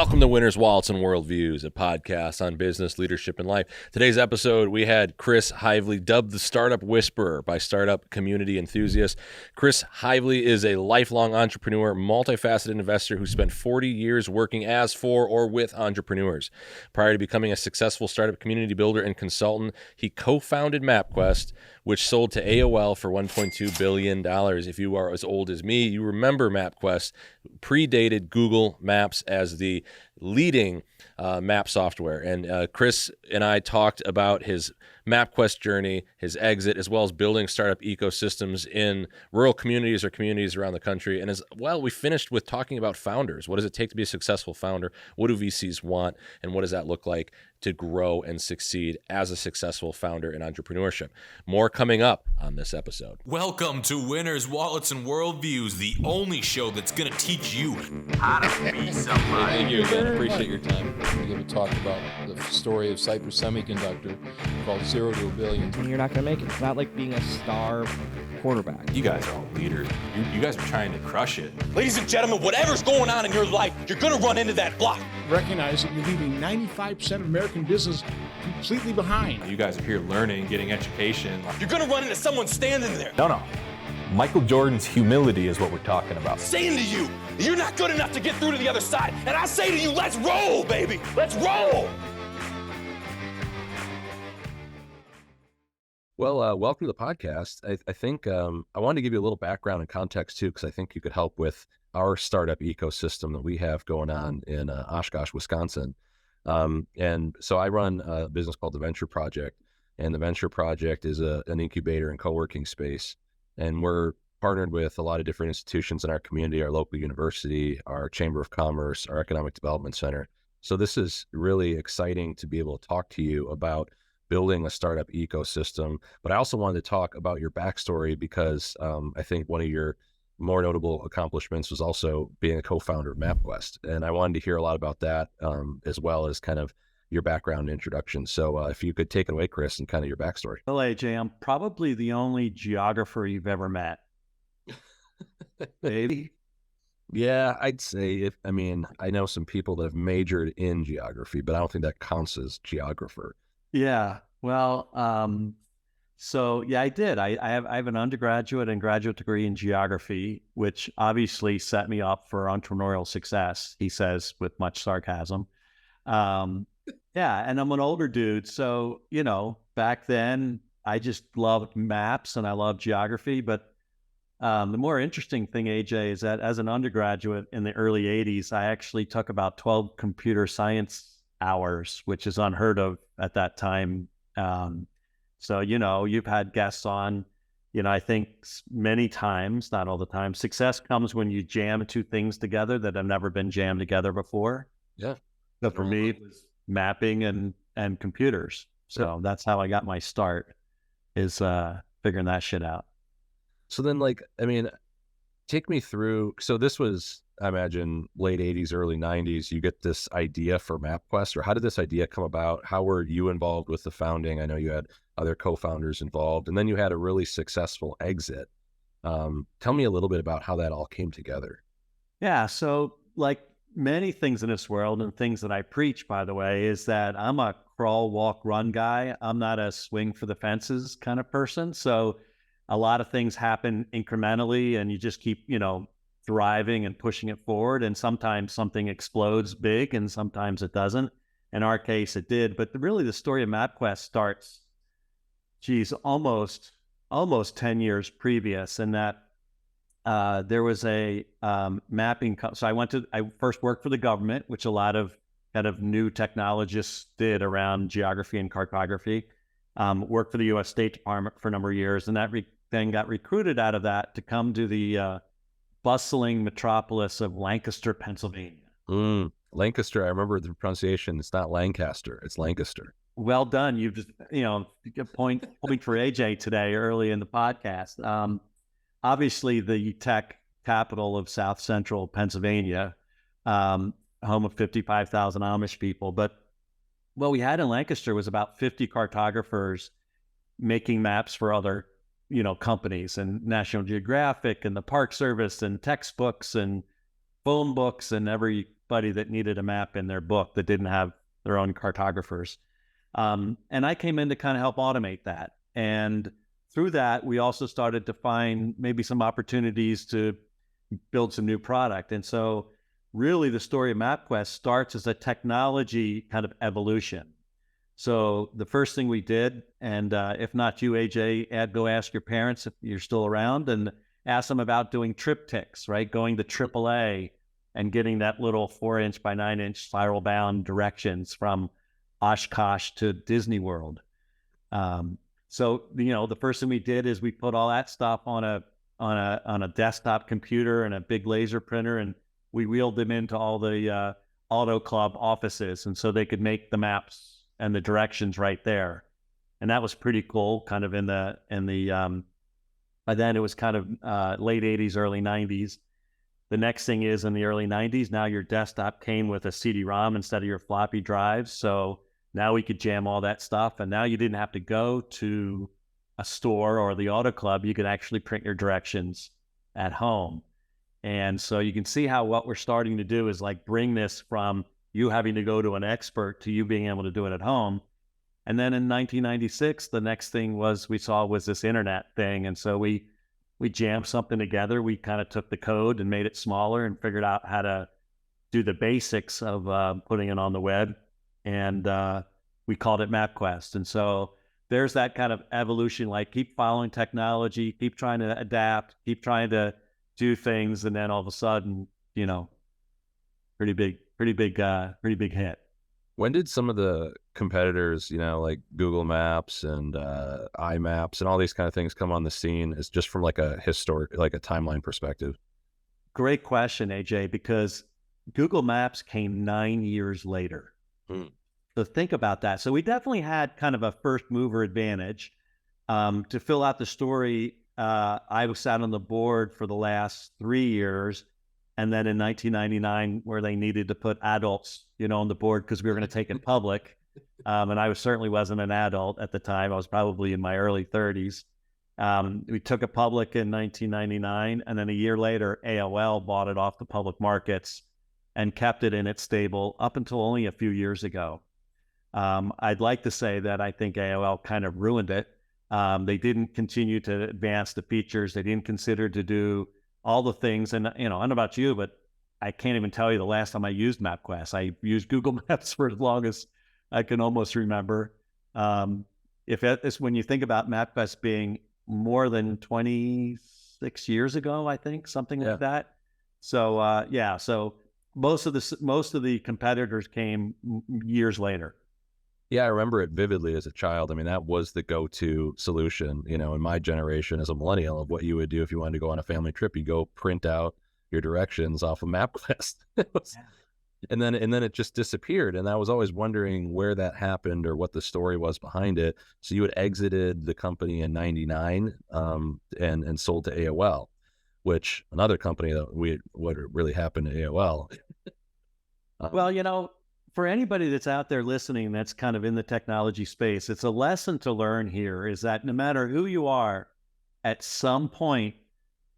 Welcome to Winners, Wallets, and Worldviews, a podcast on business, leadership, and life. Today's episode, we had Chris Heivly, dubbed the Startup Whisperer by startup community enthusiasts. Chris Heivly is a lifelong entrepreneur, multifaceted investor who spent 40 years working as, for, or with entrepreneurs. Prior to becoming a successful startup community builder and consultant, he co-founded MapQuest, which sold to AOL for $1.2 billion. If you are as old as me, you remember MapQuest predated Google Maps as the leading map software. And Chris and I talked about his MapQuest journey, his exit, as well as building startup ecosystems in rural communities or communities around the country. And as well, we finished with talking about founders. What does it take to be a successful founder? What do VCs want? And what does that look like to grow and succeed as a successful founder in entrepreneurship? More coming up on this episode. Welcome to Winners, Wallets, and Worldviews, the only show that's going to teach you how to be somebody. Thank you again. Appreciate your time. I'm going to talk about the story of Cypress Semiconductor called 0 to a billion. You're not going to make it. It's not like being a star quarterback. You guys are all leaders. You guys are trying to crush it. Ladies and gentlemen, whatever's going on in your life, you're going to run into that block. Recognize that you're leaving 95% of American business completely behind. You guys are here learning, getting education. You're going to run into someone standing there No. Michael Jordan's humility is what we're talking about. saying to you, you're not good enough to get through to the other side. And I say to you, let's roll, baby. Let's roll. Well, welcome to the podcast. I think I wanted to give you a little background and context too, because I think you could help with our startup ecosystem that we have going on in Oshkosh, Wisconsin. And so I run a business called the Venture Project, and the Venture Project is an incubator and co-working space. And we're partnered with a lot of different institutions in our community, our local university, our Chamber of Commerce, our Economic Development Center. So this is really exciting to be able to talk to you about building a startup ecosystem. But I also wanted to talk about your backstory because I think one of your more notable accomplishments was also being a co-founder of MapQuest. And I wanted to hear a lot about that as well as kind of your background and introduction. So if you could take it away, Chris, and kind of your backstory. Well, AJ, I'm probably the only geographer you've ever met. Maybe. Yeah, I'd say I know some people that have majored in geography, but I don't think that counts as geographer. Yeah. Well, so yeah, I did. I have an undergraduate and graduate degree in geography, which obviously set me up for entrepreneurial success, he says with much sarcasm. Yeah, and I'm an older dude. So, back then I just loved maps and I loved geography. But the more interesting thing, AJ, is that as an undergraduate in the early 80s, I actually took about 12 computer science hours, which is unheard of at that time. So, you've had guests on, I think many times, not all the time, success comes when you jam two things together that have never been jammed together before. Yeah. So for me, it was mapping and computers. So that's how I got my start, is figuring that shit out. So then, take me through. So this was, I imagine, late 80s, early 90s. You get this idea for MapQuest, or how did this idea come about? How were you involved with the founding? I know you had other co-founders involved, and then you had a really successful exit. Tell me a little bit about how that all came together. Yeah. So like many things in this world, and things that I preach, by the way, is that I'm a crawl, walk, run guy. I'm not a swing for the fences kind of person. So a lot of things happen incrementally, and you just keep, thriving and pushing it forward. And sometimes something explodes big and sometimes it doesn't. In our case, it did. But really the story of MapQuest starts, almost 10 years previous, in that there was a mapping. So I first worked for the government, which a lot of kind of new technologists did around geography and cartography. Worked for the U.S. State Department for a number of years, and that then got recruited out of that to come to the bustling metropolis of Lancaster, Pennsylvania. Lancaster, I remember the pronunciation. It's not Lancaster, it's Lancaster. Well done. You've just, point for AJ today early in the podcast. Obviously, the tech capital of South Central Pennsylvania, home of 55,000 Amish people. But what we had in Lancaster was about 50 cartographers making maps for other companies, and National Geographic and the Park Service and textbooks and phone books and every anybody that needed a map in their book that didn't have their own cartographers. And I came in to kind of help automate that. And through that, we also started to find maybe some opportunities to build some new product. And so really the story of MapQuest starts as a technology kind of evolution. So the first thing we did, and if not you, AJ, go ask your parents if you're still around and ask them about doing triptychs, right? Going to AAA and getting that little 4-inch by 9-inch spiral bound directions from Oshkosh to Disney World. So, the first thing we did is we put all that stuff on a desktop computer and a big laser printer, and we wheeled them into all the Auto Club offices, and so they could make the maps and the directions right there. And that was pretty cool, kind of by then it was kind of late 80s, early 90s. The next thing is in the early 90s, now your desktop came with a CD-ROM instead of your floppy drives. So now we could jam all that stuff. And now you didn't have to go to a store or the Auto Club. You could actually print your directions at home. And so you can see how what we're starting to do is like bring this from you having to go to an expert to you being able to do it at home. And then in 1996, the next thing we saw was this internet thing. And so we jammed something together. We kind of took the code and made it smaller and figured out how to do the basics of putting it on the web. And we called it MapQuest. And so there's that kind of evolution, like keep following technology, keep trying to adapt, keep trying to do things. And then all of a sudden, pretty big hit. When did some of the competitors, like Google Maps and iMaps and all these kind of things come on the scene? Is just from like a historic, like a timeline perspective? Great question, AJ, because Google Maps came 9 years later. So think about that. So we definitely had kind of a first mover advantage. To fill out the story, I sat on the board for the last 3 years. And then in 1999, where they needed to put adults, on the board because we were going to take it public. And I certainly wasn't an adult at the time. I was probably in my early 30s. We took it public in 1999. And then a year later, AOL bought it off the public markets and kept it in its stable up until only a few years ago. I'd like to say that I think AOL kind of ruined it. They didn't continue to advance the features. They didn't consider to do all the things. And, I don't know about you, but I can't even tell you the last time I used MapQuest. I used Google Maps for as long as I can almost remember. If it's when you think about MapQuest being more than 26 years ago, I think, something like that. So, so most of the competitors came years later. Yeah, I remember it vividly as a child. I mean, that was the go-to solution, in my generation as a millennial, of what you would do if you wanted to go on a family trip. You go print out your directions off of MapQuest. And then it just disappeared. And I was always wondering where that happened or what the story was behind it. So you had exited the company in 99 and sold to AOL, which another company that what really happened to AOL. Well, for anybody that's out there listening that's kind of in the technology space, it's a lesson to learn here is that no matter who you are, at some point,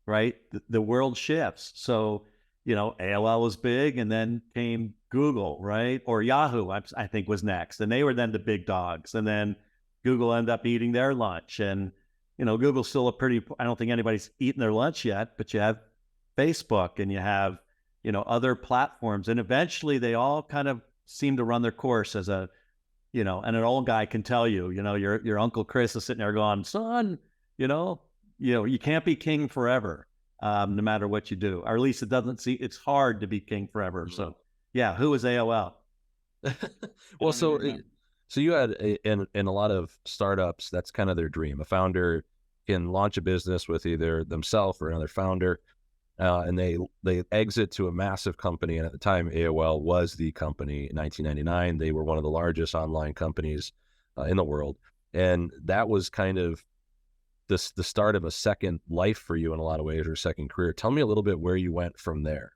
right, the world shifts. So, AOL was big and then came Google, right? Or Yahoo, I think was next. And they were then the big dogs. And then Google ended up eating their lunch. And, Google's still I don't think anybody's eaten their lunch yet, but you have Facebook and you have, other platforms. And eventually they all kind of seem to run their course as and an old guy can tell you, your Uncle Chris is sitting there going, son, you can't be king forever, no matter what you do, or at least it's hard to be king forever. So who is AOL? Well, so you had in a lot of startups, that's kind of their dream. A founder can launch a business with either themselves or another founder. And they exit to a massive company. And at the time, AOL was the company in 1999. They were one of the largest online companies in the world. And that was kind of the start of a second life for you in a lot of ways, or a second career. Tell me a little bit where you went from there.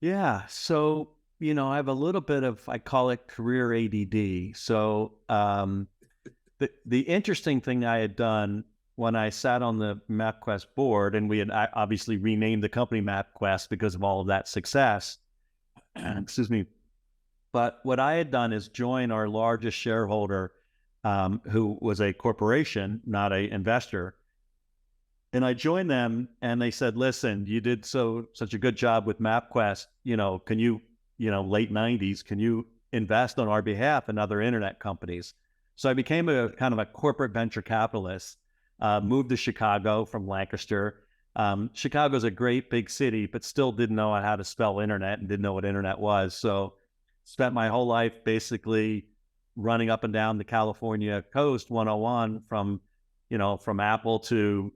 Yeah. So, I have a little bit of, I call it career ADD. So the interesting thing I had done when I sat on the MapQuest board, and we had obviously renamed the company MapQuest because of all of that success, excuse me. But what I had done is join our largest shareholder, who was a corporation, not an investor. And I joined them, and they said, listen, you did such a good job with MapQuest, can you, late 90s, can you invest on our behalf in other internet companies? So I became a kind of a corporate venture capitalist, moved to Chicago from Lancaster. Chicago's a great big city, but still didn't know how to spell internet and didn't know what internet was. So spent my whole life basically running up and down the California coast 101 from Apple to,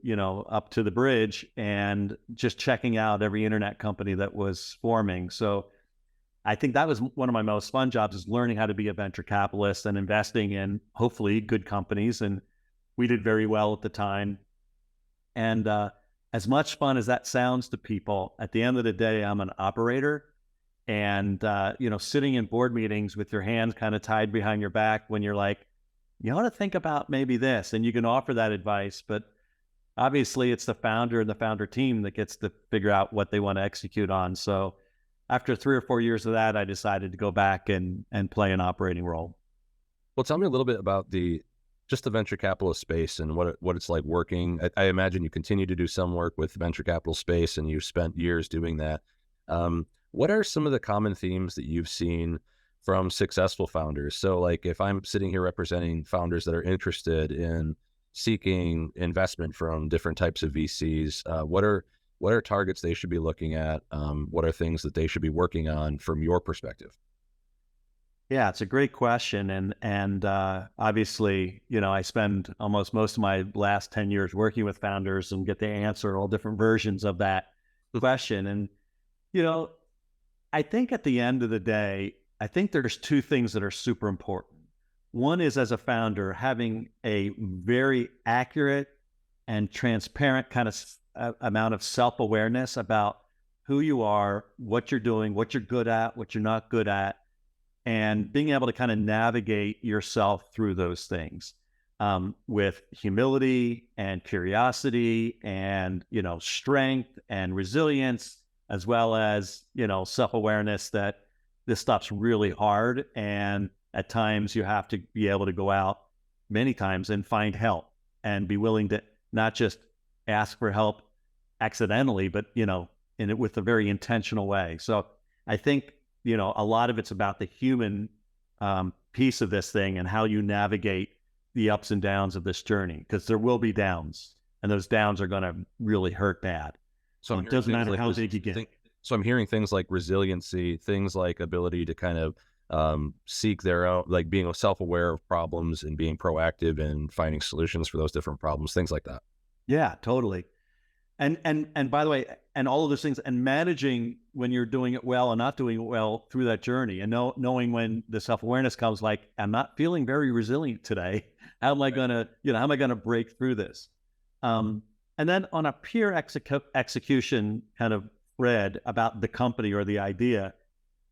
up to the bridge, and just checking out every internet company that was forming. So I think that was one of my most fun jobs, is learning how to be a venture capitalist and investing in hopefully good companies. And we did very well at the time. And as much fun as that sounds to people, at the end of the day, I'm an operator. And, sitting in board meetings with your hands kind of tied behind your back when you're like, you ought to think about maybe this, and you can offer that advice, but obviously it's the founder and the founder team that gets to figure out what they want to execute on. So after 3 or 4 years of that, I decided to go back and play an operating role. Well, tell me a little bit about just the venture capital space and what it's like working. I imagine you continue to do some work with venture capital space, and you've spent years doing that. What are some of the common themes that you've seen from successful founders? So like, if I'm sitting here representing founders that are interested in seeking investment from different types of VCs, what are targets they should be looking at? What are things that they should be working on from your perspective? Yeah, it's a great question. And obviously, I spend almost most of my last 10 years working with founders and get to answer all different versions of that question. And, I think at the end of the day, I think there's 2 things that are super important. One is, as a founder, having a very accurate and transparent kind of amount of self-awareness about who you are, what you're doing, what you're good at, what you're not good at, and being able to kind of navigate yourself through those things with humility and curiosity and, strength and resilience, as well as, self-awareness that this stuff's really hard. And at times you have to be able to go out many times and find help, and be willing to not just ask for help accidentally, but, with a very intentional way. So I think, a lot of it's about the human piece of this thing and how you navigate the ups and downs of this journey, because there will be downs, and those downs are going to really hurt bad. So it doesn't matter how big you get. So I'm hearing things like resiliency, things like ability to kind of seek their own, like being self-aware of problems and being proactive and finding solutions for those different problems, things like that. Yeah, totally. And by the way, and all of those things, and managing when you're doing it well and not doing it well through that journey, and knowing when the self-awareness comes, like, I'm not feeling very resilient today. How am I gonna break through this? And then on a pure execution kind of thread about the company or the idea,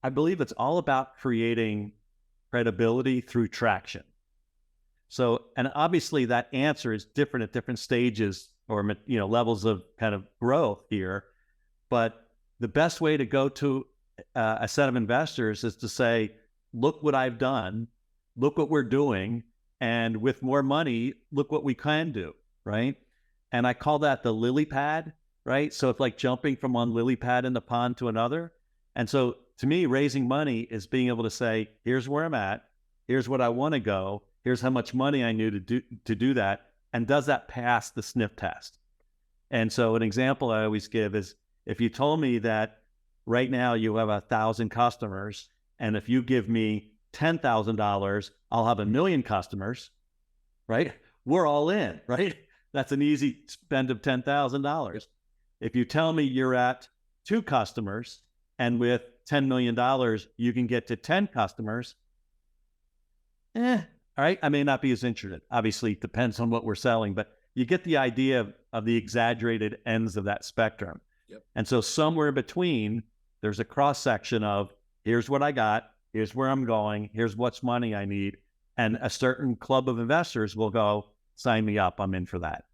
I believe it's all about creating credibility through traction. So, and obviously that answer is different at different stages or, levels of kind of growth here. But the best way to go to a set of investors is to say, look what I've done, look what we're doing, and with more money, look what we can do, right? And I call that the lily pad, right? So it's like jumping from one lily pad in the pond to another. And so to me, raising money is being able to say, here's where I'm at, here's what I want to go, here's how much money I need to do that, and does that pass the sniff test? And so an example I always give is, if you told me that right now you have 1,000 customers, and if you give me $10,000, I'll have 1 million customers, right? We're all in, right? That's an easy spend of $10,000. If you tell me you're at 2 customers, and with $10 million, you can get to 10 customers, all right, I may not be as interested. Obviously, it depends on what we're selling, but you get the idea of the exaggerated ends of that spectrum. Yep. And so somewhere in between, there's a cross-section of, here's what I got, here's where I'm going, here's what's money I need. And a certain club of investors will go, sign me up, I'm in for that.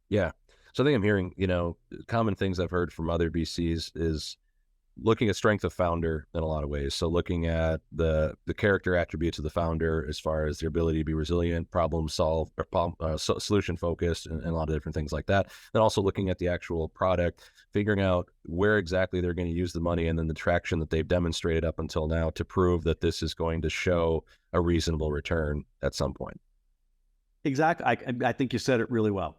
Yeah. So I think I'm hearing, common things I've heard from other VCs is looking at strength of founder in a lot of ways. So looking at the character attributes of the founder as far as their ability to be resilient, problem solve, or solution focused, and a lot of different things like that. Then also looking at the actual product, figuring out where exactly they're going to use the money, and then the traction that they've demonstrated up until now to prove that this is going to show a reasonable return at some point. Exactly. I think you said it really well.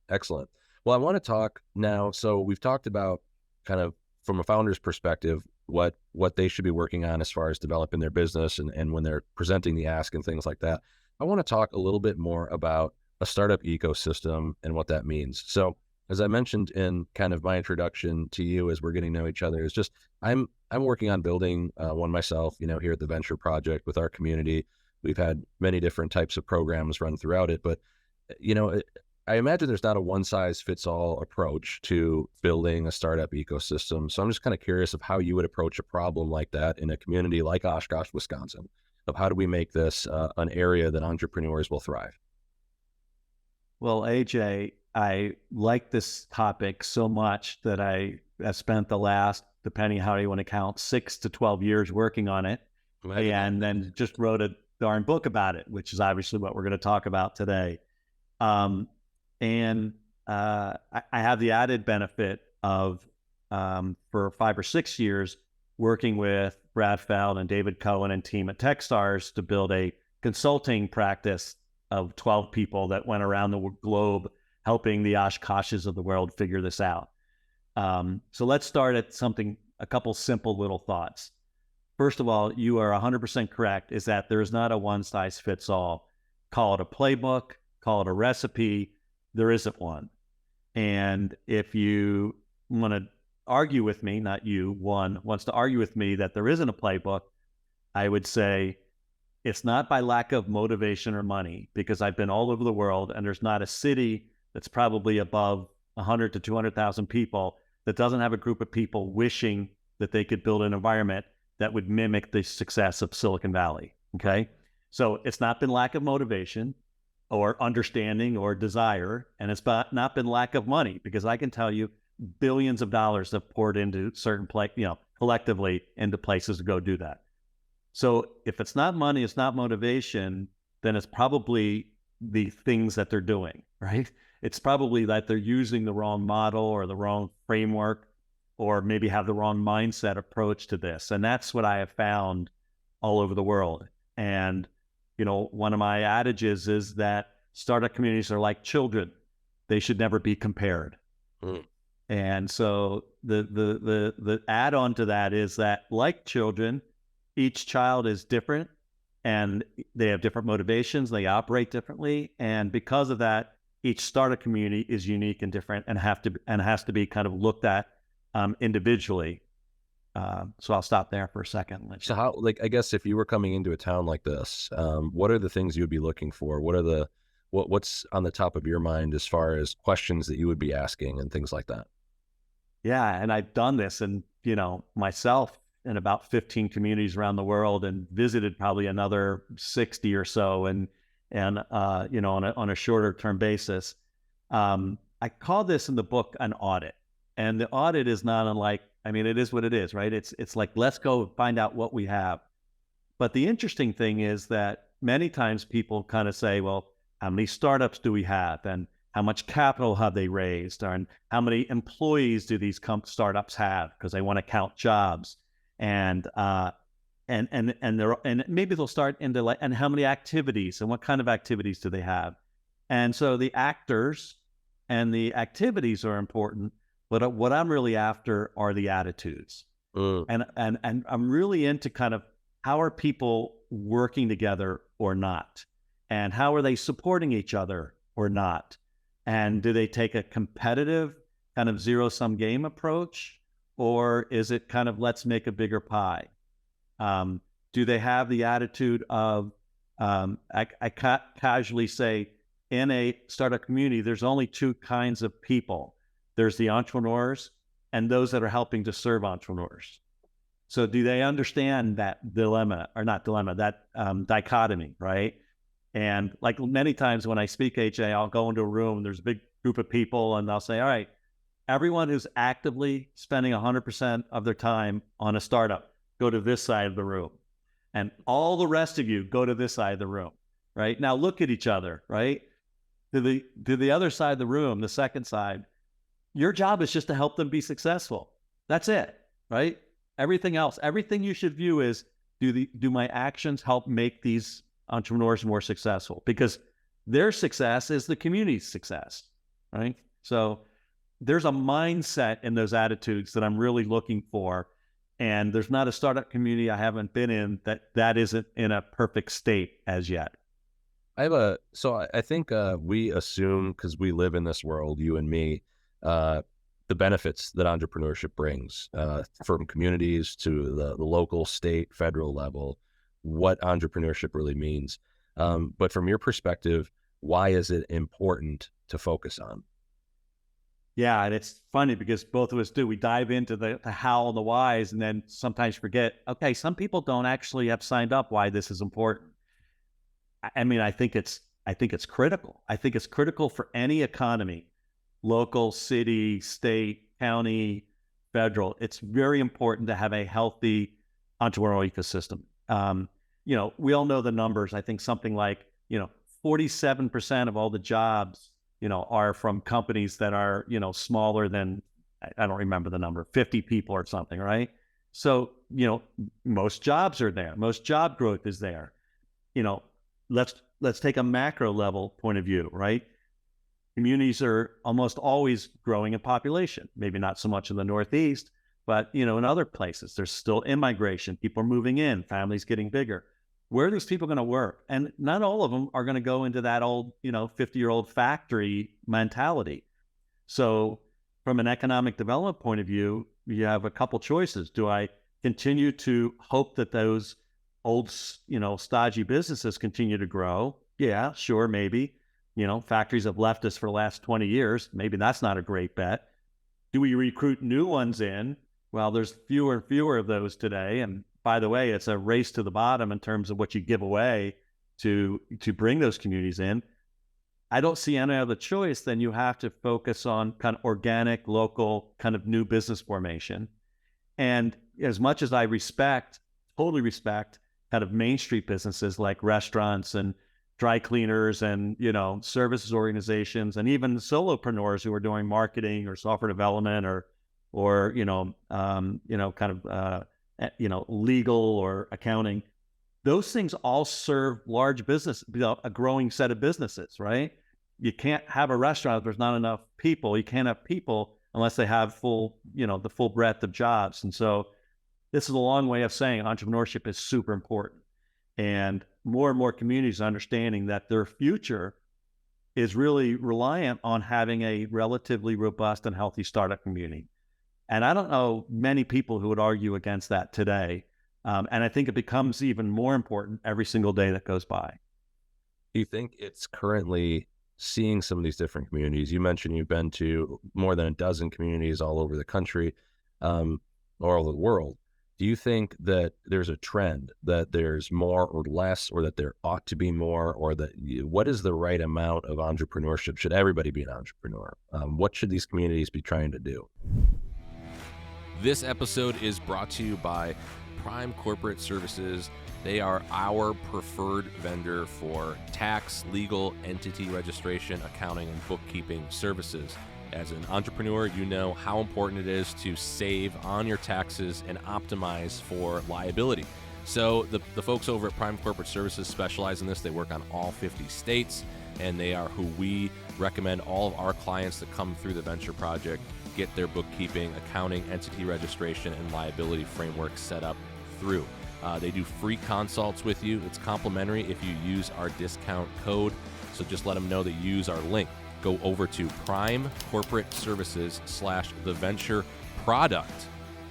Excellent. Well, I want to talk now. So we've talked about kind of from a founder's perspective, what they should be working on as far as developing their business and when they're presenting the ask and things like that. I want to talk a little bit more about a startup ecosystem and what that means. So as I mentioned in kind of my introduction to you as we're getting to know each other, is just I'm working on building one myself, here at the Venture Project with our community. We've had many different types of programs run throughout it, but I imagine there's not a one-size-fits-all approach to building a startup ecosystem. So I'm just kind of curious of how you would approach a problem like that in a community like Oshkosh, Wisconsin, of how do we make this an area that entrepreneurs will thrive? Well, AJ, I like this topic so much that I have spent the last, depending how you want to count, 6 to 12 years working on it. And then just wrote a darn book about it, which is obviously what we're going to talk about today. And I have the added benefit of, for 5 or 6 years, working with Brad Feld and David Cohen and team at Techstars to build a consulting practice of 12 people that went around the globe helping the Oshkoshes of the world figure this out. So let's start at a couple simple little thoughts. First of all, you are 100% correct, is that there is not a one-size-fits-all. Call it a playbook, call it a recipe. There isn't one. And if you want to argue with me, not you, one wants to argue with me that there isn't a playbook, I would say it's not by lack of motivation or money, because I've been all over the world and there's not a city that's probably above 100 to 200,000 people that doesn't have a group of people wishing that they could build an environment that would mimic the success of Silicon Valley. Okay. So it's not been lack of motivation or understanding or desire, and it's not been lack of money, because I can tell you billions of dollars have poured into certain collectively into places to go do that. So if it's not money, it's not motivation, then it's probably the things that they're doing, right? It's probably that they're using the wrong model or the wrong framework, or maybe have the wrong mindset approach to this. And that's what I have found all over the world. And one of my adages is that startup communities are like children. They should never be compared. And so the add-on to that is that, like children, each child is different and they have different motivations, they operate differently. And because of that, each startup community is unique and different and has to be kind of looked at individually. So I'll stop there for a second. So how, I guess if you were coming into a town like this, what are the things you would be looking for? What's on the top of your mind as far as questions that you would be asking and things like that? Yeah. And I've done this and, myself in about 15 communities around the world, and visited probably another 60 or so. And on a shorter term basis, I call this in the book an audit. And the audit is not unlike, it is what it is, right? It's like, let's go find out what we have. But the interesting thing is that many times people kind of say, well, how many startups do we have? And how much capital have they raised? And how many employees do these startups have? Because they want to count jobs. And maybe they'll start into and how many activities and what kind of activities do they have? And so the actors and the activities are important. But what I'm really after are the attitudes. And I'm really into kind of how are people working together or not? And how are they supporting each other or not? And do they take a competitive kind of zero-sum game approach? Or is it kind of let's make a bigger pie? Do they have the attitude of, I casually say, in a startup community, there's only two kinds of people. There's the entrepreneurs and those that are helping to serve entrepreneurs. So do they understand that dilemma, or not dilemma, that dichotomy, right? And like many times when I speak, AJ, I'll go into a room, there's a big group of people, and I'll say, all right, everyone who's actively spending 100% of their time on a startup, go to this side of the room. And all the rest of you go to this side of the room, right? Now look at each other, right? To the other side of the room, the second side, your job is just to help them be successful. That's it, right? Everything else, everything you should view is, do my actions help make these entrepreneurs more successful? Because their success is the community's success, right? So there's a mindset in those attitudes that I'm really looking for. And there's not a startup community I haven't been in that isn't in a perfect state as yet. I think we assume, because we live in this world, you and me, the benefits that entrepreneurship brings from communities to the local, state, federal level, what entrepreneurship really means. But from your perspective, why is it important to focus on? Yeah, and it's funny because both of us do. We dive into the how and the whys, and then sometimes forget, okay, some people don't actually have signed up why this is important. I mean, I think it's critical. I think it's critical for any economy, local, city, state, county, federal. It's very important to have a healthy entrepreneurial ecosystem. We all know the numbers. I think something like, 47% of all the jobs, are from companies that are, smaller than, I don't remember the number, 50 people or something, right? So, most jobs are there. Most job growth is there. Let's take a macro level point of view, right? Communities are almost always growing in population, maybe not so much in the Northeast, but, in other places, there's still immigration. People are moving in, families getting bigger. Where are these people going to work? And not all of them are going to go into that old, 50-year-old factory mentality. So from an economic development point of view, you have a couple choices. Do I continue to hope that those old, stodgy businesses continue to grow? Yeah, sure, maybe. Factories have left us for the last 20 years. Maybe that's not a great bet. Do we recruit new ones in? Well, there's fewer and fewer of those today. And by the way, it's a race to the bottom in terms of what you give away to bring those communities in. I don't see any other choice than you have to focus on kind of organic, local, kind of new business formation. And as much as I totally respect kind of Main Street businesses like restaurants and dry cleaners and, services organizations, and even solopreneurs who are doing marketing or software development or legal or accounting, those things all serve large business, a growing set of businesses, right? You can't have a restaurant if there's not enough people. You can't have people unless they have the full breadth of jobs. And so this is a long way of saying entrepreneurship is super important. And more communities understanding that their future is really reliant on having a relatively robust and healthy startup community. And I don't know many people who would argue against that today. And I think it becomes even more important every single day that goes by. Do you think it's currently seeing some of these different communities? You mentioned you've been to more than a dozen communities all over the country or all over the world. Do you think that there's a trend that there's more or less, or that there ought to be more, or that what is the right amount of entrepreneurship? Should everybody be an entrepreneur? What should these communities be trying to do? This episode is brought to you by Prime Corporate Services. They are our preferred vendor for tax, legal, entity registration, accounting, and bookkeeping services. As an entrepreneur, you know how important it is to save on your taxes and optimize for liability. So the folks over at Prime Corporate Services specialize in this. They work on all 50 states, and they are who we recommend all of our clients that come through the Venture Project get their bookkeeping, accounting, entity registration, and liability framework set up through. They do free consults with you. It's complimentary if you use our discount code. So just let them know that you use our link. Go over to Prime Corporate Services /the Venture Product.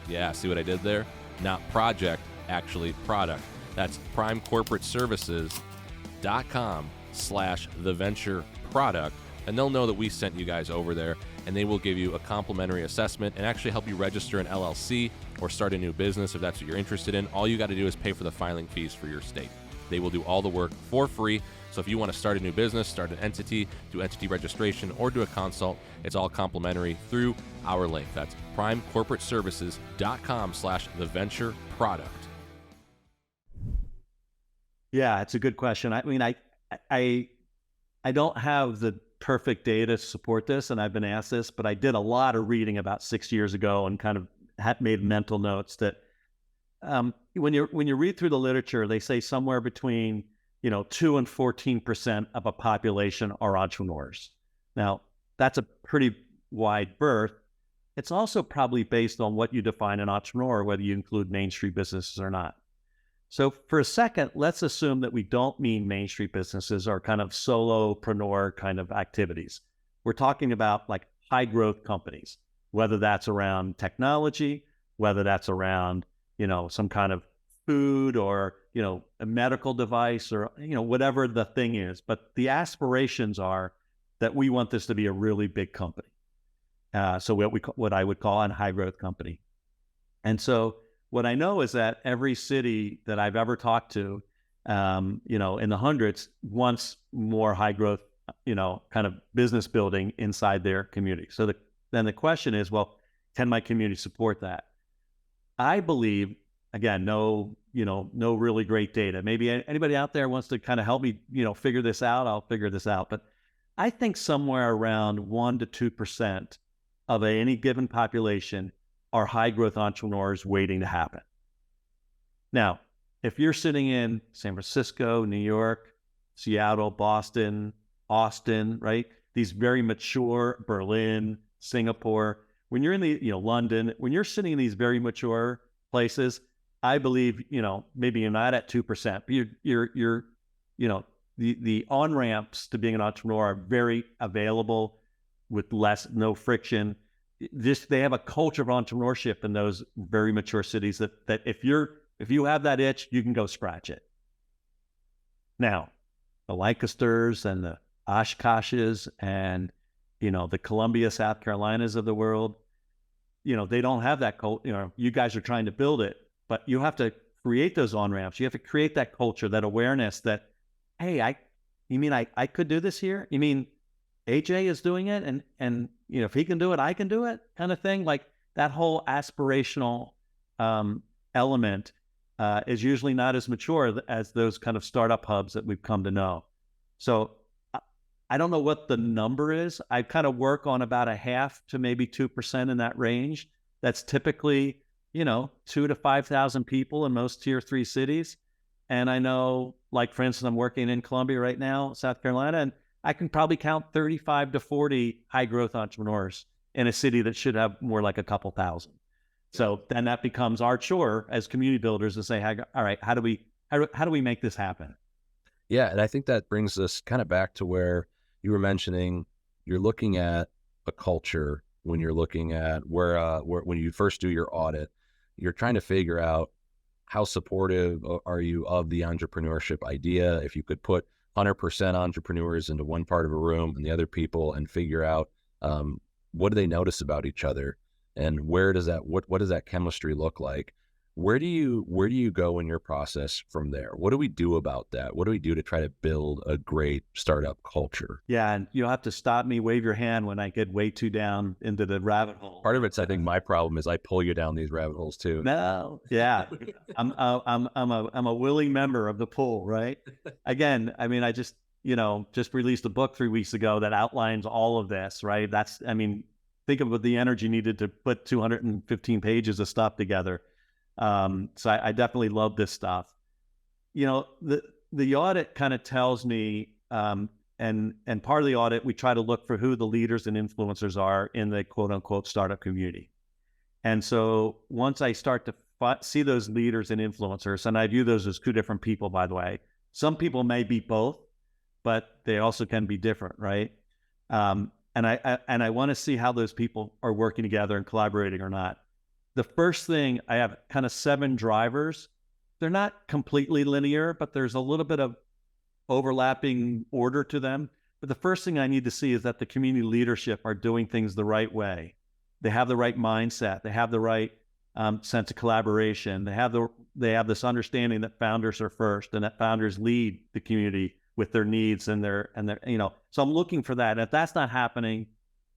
Yeah, see what I did there? Not project, actually product. That's primecorporateservices.com /the Venture Product. And they'll know that we sent you guys over there, and they will give you a complimentary assessment and actually help you register an LLC or start a new business if that's what you're interested in. All you got to do is pay for the filing fees for your state. They will do all the work for free. So if you want to start a new business, start an entity, do entity registration, or do a consult, it's all complimentary through our link. That's primecorporateservices.com/theventureproduct. Yeah, it's a good question. I mean, I don't have the perfect data to support this, and I've been asked this, but I did a lot of reading about 6 years ago and kind of had made mental notes that when you read through the literature, they say somewhere between 2 and 14% of a population are entrepreneurs. Now, that's a pretty wide berth. It's also probably based on what you define an entrepreneur, whether you include Main Street businesses or not. So for a second, let's assume that we don't mean Main Street businesses or kind of solopreneur kind of activities. We're talking about like high growth companies, whether that's around technology, whether that's around, some kind of food or, a medical device or, whatever the thing is. But the aspirations are that we want this to be a really big company. So what I would call a high growth company. And so what I know is that every city that I've ever talked to, in the hundreds, wants more high growth, kind of business building inside their community. So then the question is, well, can my community support that? I believe, again, no really great data. Maybe anybody out there wants to kind of help me, figure this out. I'll figure this out. But I think somewhere around 1 to 2% of any given population are high growth entrepreneurs waiting to happen. Now, if you're sitting in San Francisco, New York, Seattle, Boston, Austin, right? These very mature, Berlin, Singapore, when you're in the, London, when you're sitting in these very mature places, I believe, maybe you're not at 2%, but you're the on-ramps to being an entrepreneur are very available with no friction. They have a culture of entrepreneurship in those very mature cities that if you have that itch, you can go scratch it. Now, the Lancasters and the Oshkoshes and, the Columbia, South Carolinas of the world, they don't have that culture. You guys are trying to build it, but you have to create those on-ramps. You have to create that culture, that awareness that, hey, you mean I could do this here? You mean AJ is doing it and if he can do it, I can do it kind of thing. Like that whole aspirational element is usually not as mature as those kind of startup hubs that we've come to know. So I don't know what the number is. I kind of work on about 0.5 to maybe 2% in that range. That's typically, 2,000 to 5,000 people in most tier 3 cities. And I know, like, for instance, I'm working in Columbia right now, South Carolina, and I can probably count 35 to 40 high growth entrepreneurs in a city that should have more like a couple thousand. So then that becomes our chore as community builders to say, all right, how do we make this happen? Yeah. And I think that brings us kind of back to where you were mentioning you're looking at a culture when you're looking at where when you first do your audit, you're trying to figure out how supportive are you of the entrepreneurship idea. If you could put 100% entrepreneurs into one part of a room and the other people and figure out what do they notice about each other and what does that chemistry look like? Where do you go in your process from there? What do we do about that? What do we do to try to build a great startup culture? Yeah, and you'll have to stop me, wave your hand when I get way too down into the rabbit hole. Part of it's, I think, my problem is I pull you down these rabbit holes too. No, yeah, I'm a willing member of the pool, right? Again, I mean, I just released a book 3 weeks ago that outlines all of this, right? Think of the energy needed to put 215 pages of stuff together. So I definitely love this stuff. The audit kind of tells me, and part of the audit, we try to look for who the leaders and influencers are in the quote unquote startup community. And so once I start to see those leaders and influencers, and I view those as two different people, by the way, some people may be both, but they also can be different, right? And I want to see how those people are working together and collaborating or not. The first thing, I have kind of 7 drivers. They're not completely linear, but there's a little bit of overlapping order to them. But the first thing I need to see is that the community leadership are doing things the right way. They have the right mindset. They have the right sense of collaboration. They have this understanding that founders are first, and that founders lead the community with their needs and their So I'm looking for that. And if that's not happening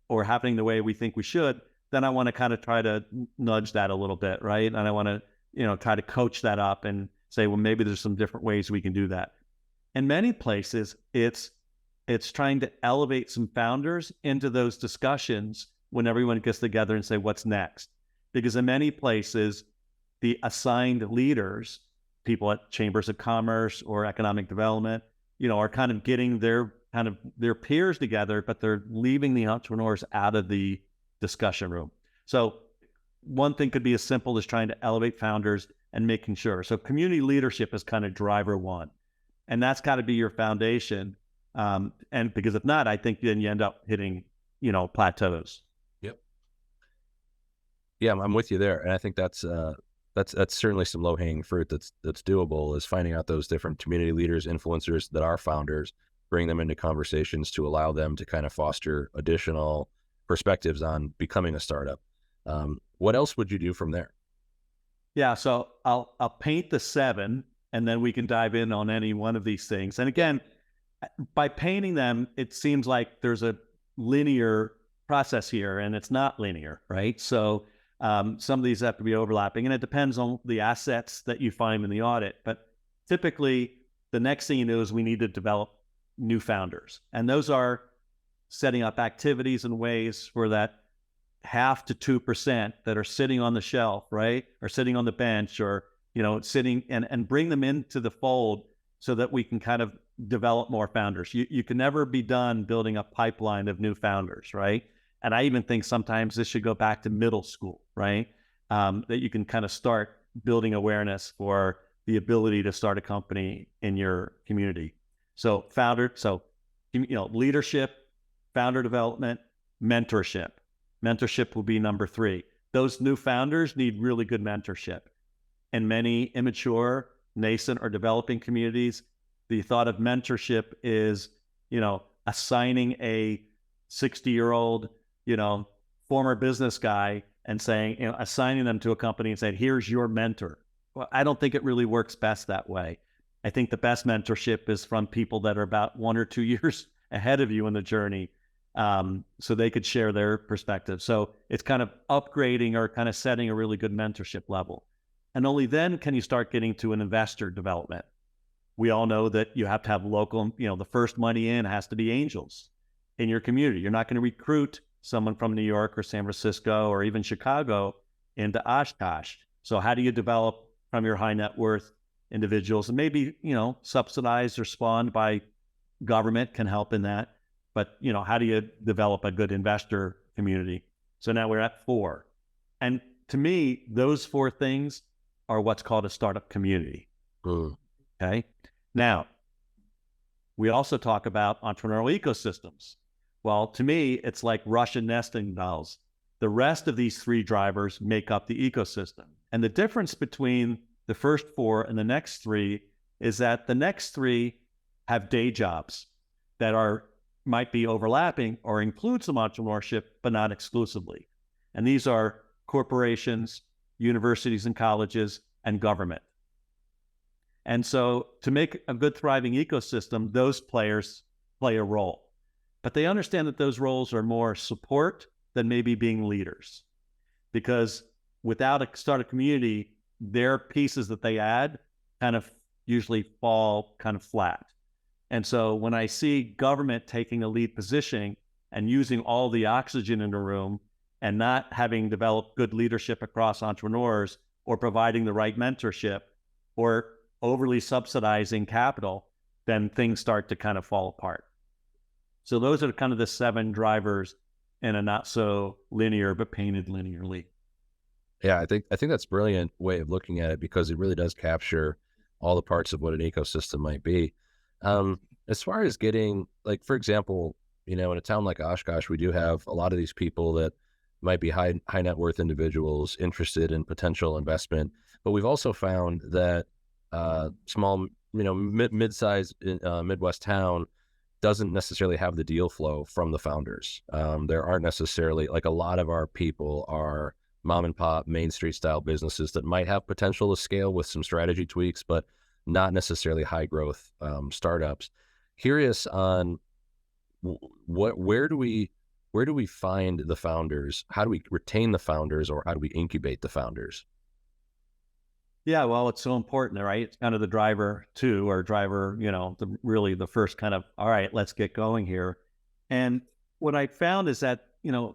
or happening the way we think we should, then I want to kind of try to nudge that a little bit, right? And I want to try to coach that up and say, well, maybe there's some different ways we can do that. In many places, it's trying to elevate some founders into those discussions when everyone gets together and say, what's next? Because in many places, the assigned leaders, people at chambers of commerce or economic development, are kind of getting their peers together, but they're leaving the entrepreneurs out of the discussion room. So one thing could be as simple as trying to elevate founders and making sure. So community leadership is kind of driver one, and that's got to be your foundation. And because if not, I think then you end up hitting, plateaus. Yep. Yeah, I'm with you there, and I think that's certainly some low hanging fruit that's doable, is finding out those different community leaders, influencers that are founders, bring them into conversations to allow them to kind of foster additional perspectives on becoming a startup. What else would you do from there? Yeah, so I'll paint the 7, and then we can dive in on any one of these things. And again, by painting them, it seems like there's a linear process here, and it's not linear, right? So some of these have to be overlapping, and it depends on the assets that you find in the audit. But typically, the next thing you know is we need to develop new founders. And those are setting up activities and ways for that 0.5% to 2% that are sitting on the shelf, right? Or sitting on the bench, or, sitting and bring them into the fold so that we can kind of develop more founders. You can never be done building a pipeline of new founders, right? And I even think sometimes this should go back to middle school, right? That you can kind of start building awareness for the ability to start a company in your community. So leadership, founder development, mentorship. Mentorship will be number 3. Those new founders need really good mentorship. In many immature, nascent, or developing communities, the thought of mentorship is, assigning a 60-year-old, former business guy and saying, assigning them to a company and saying, here's your mentor. Well, I don't think it really works best that way. I think the best mentorship is from people that are about 1 or 2 years ahead of you in the journey, so they could share their perspective. So it's kind of upgrading or kind of setting a really good mentorship level. And only then can you start getting to an investor development. We all know that you have to have local, the first money in has to be angels in your community. You're not going to recruit someone from New York or San Francisco or even Chicago into Oshkosh. So how do you develop from your high net worth individuals, and maybe, subsidized or spawned by government can help in that. But, how do you develop a good investor community? So now we're at 4. And to me, those 4 things are what's called a startup community. Okay. Now, we also talk about entrepreneurial ecosystems. Well, to me, it's like Russian nesting dolls. The rest of these 3 drivers make up the ecosystem. And the difference between the first 4 and the next 3 is that the next 3 have day jobs that might be overlapping or include some entrepreneurship, but not exclusively. And these are corporations, universities and colleges, and government. And so to make a good thriving ecosystem, those players play a role. But they understand that those roles are more support than maybe being leaders. Because without a startup community, their pieces that they add kind of usually fall kind of flat. And so when I see government taking a lead position and using all the oxygen in the room and not having developed good leadership across entrepreneurs or providing the right mentorship or overly subsidizing capital, then things start to kind of fall apart. So those are kind of the 7 drivers in a not so linear, but painted linearly. Yeah, I think that's a brilliant way of looking at it, because it really does capture all the parts of what an ecosystem might be. As far as getting, like, for example, in a town like Oshkosh, we do have a lot of these people that might be high net worth individuals interested in potential investment, but we've also found that small, mid-sized Midwest town doesn't necessarily have the deal flow from the founders. There aren't necessarily, like, a lot of our people are mom and pop, Main Street style businesses that might have potential to scale with some strategy tweaks, but not necessarily high growth startups. Curious on where do we find the founders? How do we retain the founders, or how do we incubate the founders? Yeah, well, it's so important, right? It's kind of the driver too, or driver, really the first kind of, all right, let's get going here. And what I found is that,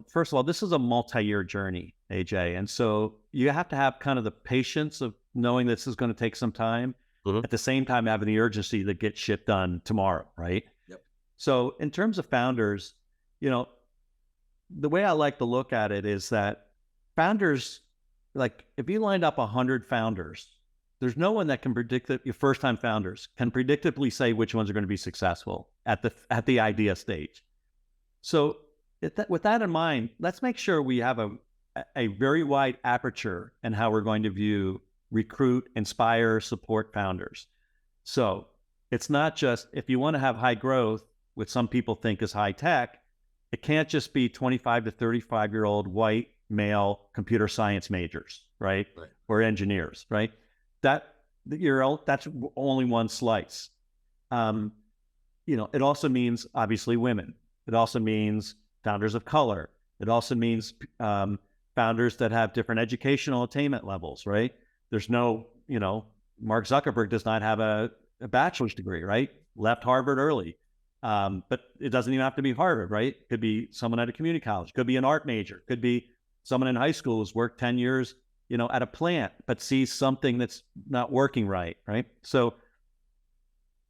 first of all, this is a multi-year journey, AJ. And so you have to have kind of the patience of knowing this is going to take some time, at the same time having the urgency to get shit done tomorrow, right? Yep. So in terms of founders, the way I like to look at it is that founders, like if you lined up 100 founders, there's no one that can predict that your first-time founders can predictably say which ones are going to be successful at the idea stage. So with that in mind, let's make sure we have a very wide aperture in how we're going to view, recruit, inspire, support founders. So it's not just, if you want to have high growth, which some people think is high tech, it can't just be 25 to 35-year-old white male computer science majors, right? Or engineers, right? That's only one slice. It also means obviously women. It also means founders of color. It also means founders that have different educational attainment levels, right? There's no, Mark Zuckerberg does not have a bachelor's degree, right? Left Harvard early. But it doesn't even have to be Harvard, right? It could be someone at a community college, could be an art major, could be someone in high school who's worked 10 years, at a plant, but sees something that's not working right? So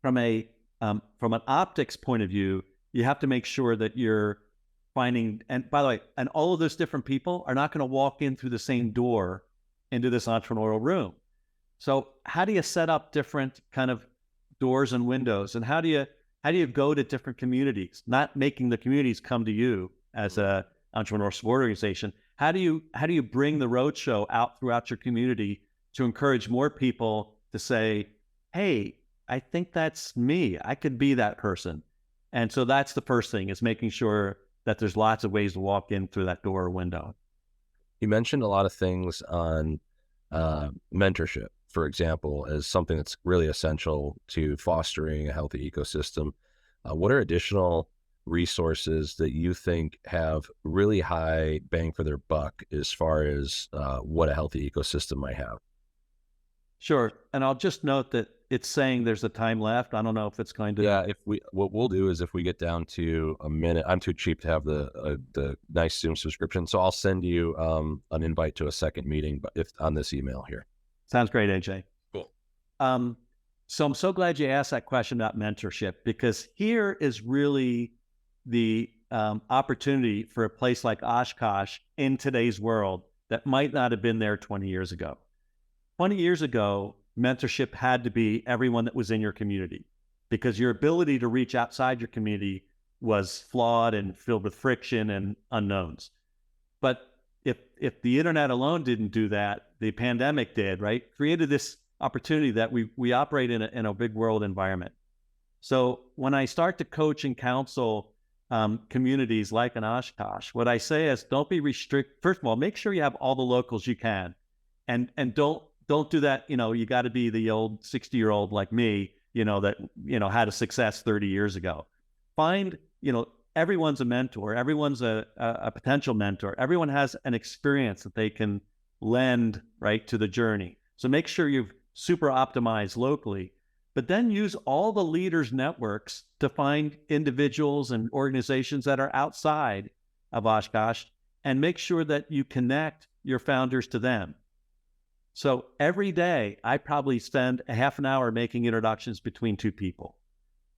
from an optics point of view, you have to make sure that you're finding, and by the way, and all of those different people are not going to walk in through the same door into this entrepreneurial room. So how do you set up different kind of doors and windows? And how do you go to different communities, not making the communities come to you as a entrepreneurial support organization? How do you bring the roadshow out throughout your community to encourage more people to say, hey, I think that's me. I could be that person. And so that's the first thing, is making sure that there's lots of ways to walk in through that door or window. You mentioned a lot of things on mentorship, for example, as something that's really essential to fostering a healthy ecosystem. What are additional resources that you think have really high bang for their buck as far as what a healthy ecosystem might have? Sure. And I'll just note that it's saying there's a time left. I don't know if it's going to. Yeah. What we'll do is if we get down to a minute, I'm too cheap to have the nice Zoom subscription. So I'll send you an invite to a second meeting, but on this email here. Sounds great, AJ. Cool. So I'm so glad you asked that question about mentorship, because here is really the opportunity for a place like Oshkosh in today's world that might not have been there 20 years ago. 20 years ago, mentorship had to be everyone that was in your community, because your ability to reach outside your community was flawed and filled with friction and unknowns. But if the internet alone didn't do that, the pandemic did, right? Created this opportunity that we operate in a big world environment. So when I start to coach and counsel communities like in Oshkosh, what I say is, don't be first of all, make sure you have all the locals you can, and don't do that. You got to be the old 60-year-old like me, that had a success 30 years ago. Find, everyone's a mentor. Everyone's a potential mentor. Everyone has an experience that they can lend, right, to the journey. So make sure you've super optimized locally, but then use all the leaders' networks to find individuals and organizations that are outside of Oshkosh, and make sure that you connect your founders to them. So every day, I probably spend a half an hour making introductions between two people.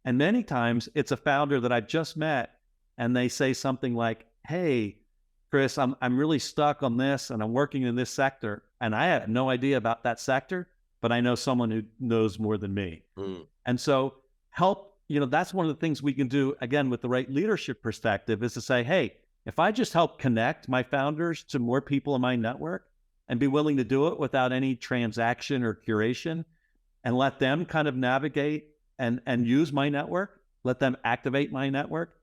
And many times it's a founder that I've just met, and they say something like, hey, Chris, I'm really stuck on this, and I'm working in this sector, and I have no idea about that sector, but I know someone who knows more than me. And so help, that's one of the things we can do, again, with the right leadership perspective, is to say, hey, if I just help connect my founders to more people in my network, and be willing to do it without any transaction or curation, and let them kind of navigate and use my network, let them activate my network,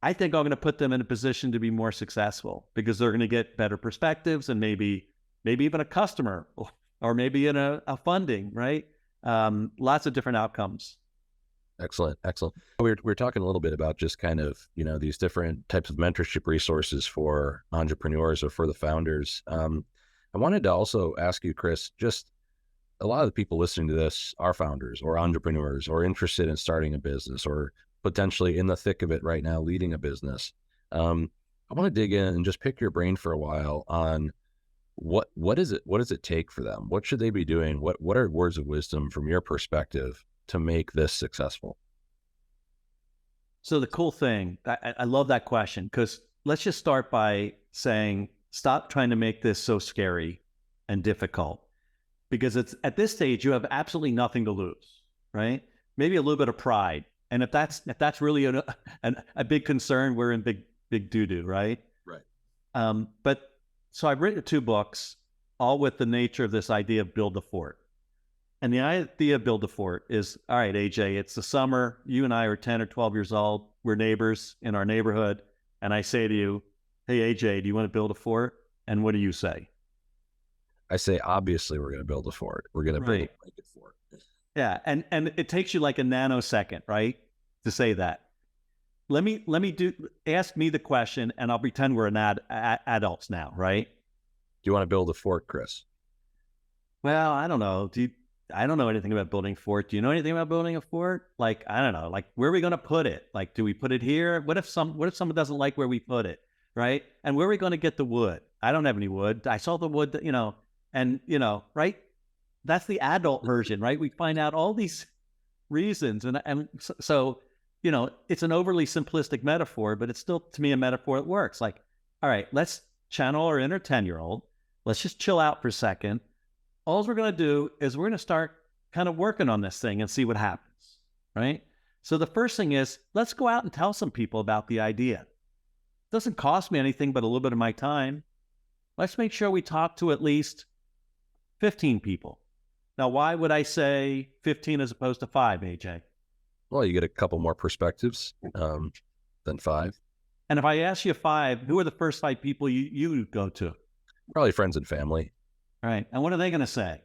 I think I'm going to put them in a position to be more successful because they're going to get better perspectives and maybe even a customer or maybe in a funding, right? Lots of different outcomes. Excellent. We're talking a little bit about just kind of, these different types of mentorship resources for entrepreneurs or for the founders. I wanted to also ask you, Chris, just a lot of the people listening to this are founders or entrepreneurs or interested in starting a business or potentially in the thick of it right now, leading a business. I want to dig in and just pick your brain for a while on what does it take for them? What should they be doing? What are words of wisdom from your perspective to make this successful? So the cool thing, I love that question, because let's just start by saying, stop trying to make this so scary and difficult, because it's at this stage, you have absolutely nothing to lose, right? Maybe a little bit of pride. And if that's really a big concern, we're in big doo-doo, right? Right. But so I've written 2 books, all with the nature of this idea of build the fort. And the idea of build the fort is, all right, AJ, it's the summer. You and I are 10 or 12 years old. We're neighbors in our neighborhood. And I say to you, hey, AJ, do you want to build a fort? And what do you say? I say, obviously, we're going to build a fort. We're going to build a blanket fort. Yeah. And it takes you like a nanosecond, right, to say that. Let me ask me the question, and I'll pretend we're adults now, right? Do you want to build a fort, Chris? Well, I don't know. I don't know anything about building a fort. Do you know anything about building a fort? Like, I don't know. Like, where are we going to put it? Like, do we put it here? What if someone doesn't like where we put it, right? And where are we going to get the wood? I don't have any wood. I saw the wood that, right? That's the adult version, right? We find out all these reasons. And so, it's an overly simplistic metaphor, but it's still, to me, a metaphor that works. Like, all right, let's channel our inner 10-year-old. Let's just chill out for a second. All we're going to do is we're going to start kind of working on this thing and see what happens, right? So the first thing is, let's go out and tell some people about the idea. It doesn't cost me anything but a little bit of my time. Let's make sure we talk to at least 15 people. Now, why would I say 15 as opposed to 5, AJ? Well, you get a couple more perspectives than 5. And if I ask you 5, who are the first 5 people you go to? Probably friends and family. All right. And what are they going to say?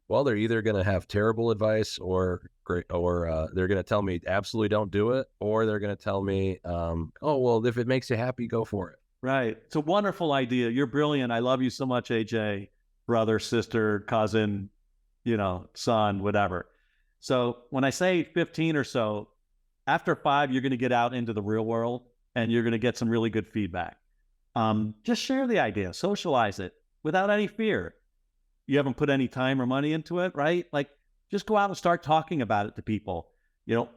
Well, they're either going to have terrible advice or they're going to tell me absolutely don't do it, or they're going to tell me, oh, well, if it makes you happy, go for it. Right. It's a wonderful idea. You're brilliant. I love you so much, AJ. Brother, sister, cousin, son, whatever. So when I say 15 or so, after 5, you're going to get out into the real world and you're going to get some really good feedback. Just share the idea, socialize it without any fear. You haven't put any time or money into it, right? Like, just go out and start talking about it to people.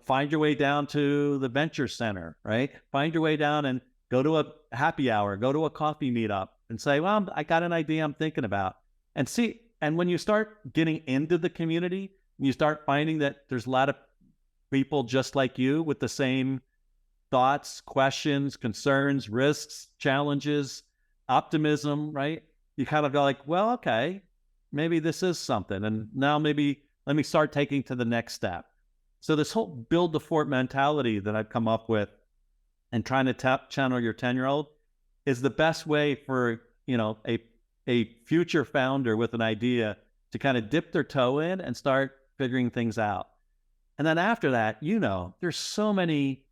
Find your way down to the venture center, right? Find your way down and go to a happy hour, go to a coffee meetup and say, well, I got an idea I'm thinking about. And see, and when you start getting into the community, you start finding that there's a lot of people just like you with the same thoughts, questions, concerns, risks, challenges, optimism, right? You kind of go like, well, okay, maybe this is something. And now maybe let me start taking to the next step. So this whole build the fort mentality that I've come up with and trying to channel your 10-year-old is the best way for, a future founder with an idea to kind of dip their toe in and start figuring things out. And then after that, there's so many,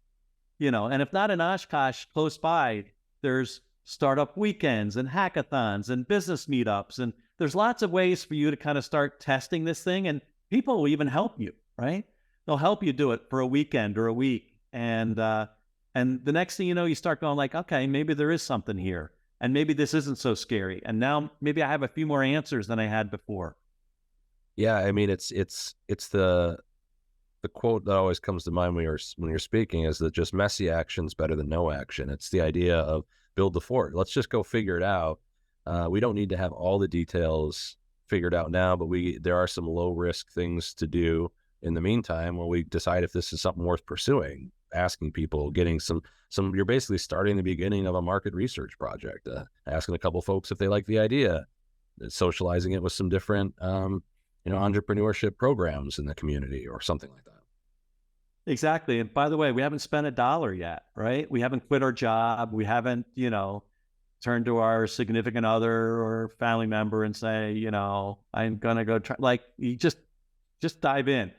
and if not in Oshkosh close by, there's startup weekends and hackathons and business meetups. And there's lots of ways for you to kind of start testing this thing, and people will even help you, right? They'll help you do it for a weekend or a week. And the next thing you know, you start going like, okay, maybe there is something here. And maybe this isn't so scary. And now maybe I have a few more answers than I had before. Yeah, I mean, it's the quote that always comes to mind when you're speaking is that just messy action's better than no action. It's the idea of build the fort. Let's just go figure it out. We don't need to have all the details figured out now, but there are some low risk things to do in the meantime while we decide if this is something worth pursuing. Asking people, getting some you're basically starting the beginning of a market research project, asking a couple folks if they like the idea, socializing it with some different entrepreneurship programs in the community or something like that. Exactly. And by the way, we haven't spent $1 yet, right? We haven't quit our job. We haven't, turned to our significant other or family member and say, I'm going to go try. Like, you just dive in.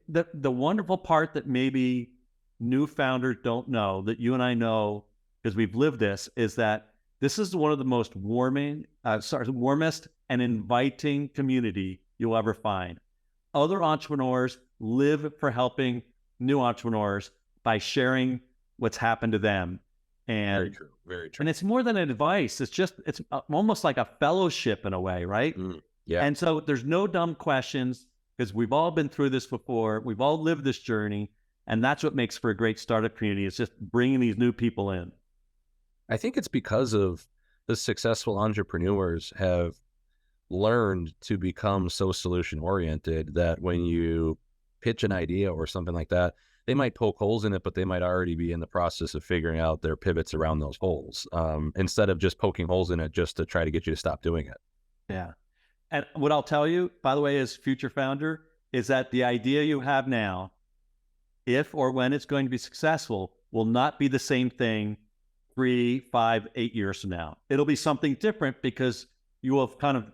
The wonderful part that maybe new founders don't know that you and I know, because we've lived this, is that this is one of the most warmest and inviting community you'll ever find. Other entrepreneurs live for helping new entrepreneurs by sharing what's happened to them. And Very true. Very true. and it's more than advice. It's almost like a fellowship in a way, right? Yeah. And so there's no dumb questions because we've all been through this before. We've all lived this journey. And that's what makes for a great startup community. It's just bringing these new people in. I think it's because of the successful entrepreneurs have learned to become so solution oriented that when you pitch an idea or something like that, they might poke holes in it, but they might already be in the process of figuring out their pivots around those holes, instead of just poking holes in it just to try to get you to stop doing it. Yeah. And what I'll tell you, by the way, as future founder, is that the idea you have now, if or when it's going to be successful, will not be the same thing 3, 5, 8 years from now. It'll be something different because you will have kind of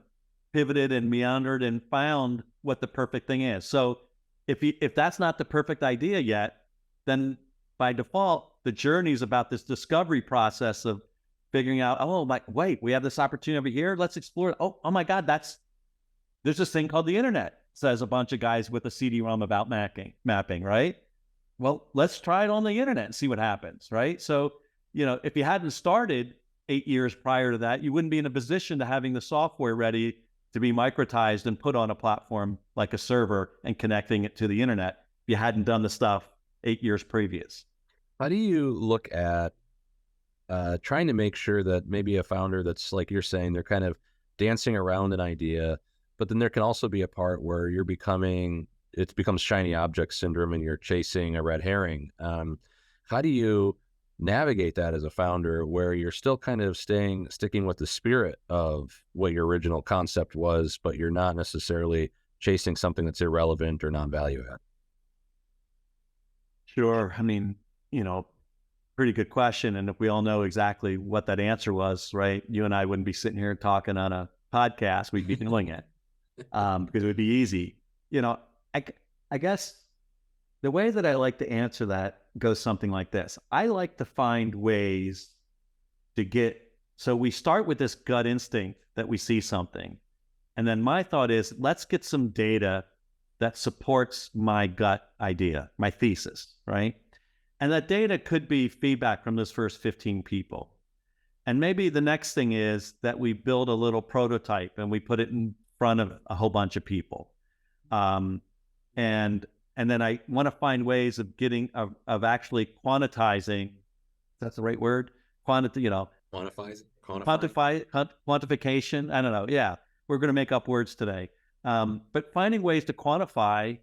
pivoted and meandered and found what the perfect thing is. So if that's not the perfect idea yet, then by default, the journey is about this discovery process of figuring out, wait, we have this opportunity over here. Let's explore it. Oh my God, there's this thing called the internet, says a bunch of guys with a CD-ROM about mapping, right? Well, let's try it on the internet and see what happens, right? So, if you hadn't started 8 years prior to that, you wouldn't be in a position to having the software ready to be microtized and put on a platform like a server and connecting it to the internet if you hadn't done the stuff 8 years previous. How do you look at trying to make sure that maybe a founder that's, like you're saying, they're kind of dancing around an idea, but then there can also be a part where it becomes shiny object syndrome and you're chasing a red herring. How do you navigate that as a founder where you're still kind of sticking with the spirit of what your original concept was, but you're not necessarily chasing something that's irrelevant or non-value add? Sure. I mean, pretty good question. And if we all know exactly what that answer was, right, you and I wouldn't be sitting here talking on a podcast. We'd be doing it because it would be easy. I guess the way that I like to answer that goes something like this. I like to find ways so we start with this gut instinct that we see something. And then my thought is, let's get some data that supports my gut idea, my thesis, right? And that data could be feedback from those first 15 people. And maybe the next thing is that we build a little prototype and we put it in front of a whole bunch of people. And then I want to find ways of actually quantitizing. That's the right word? Quantification. I don't know. Yeah. We're going to make up words today. But finding ways to quantify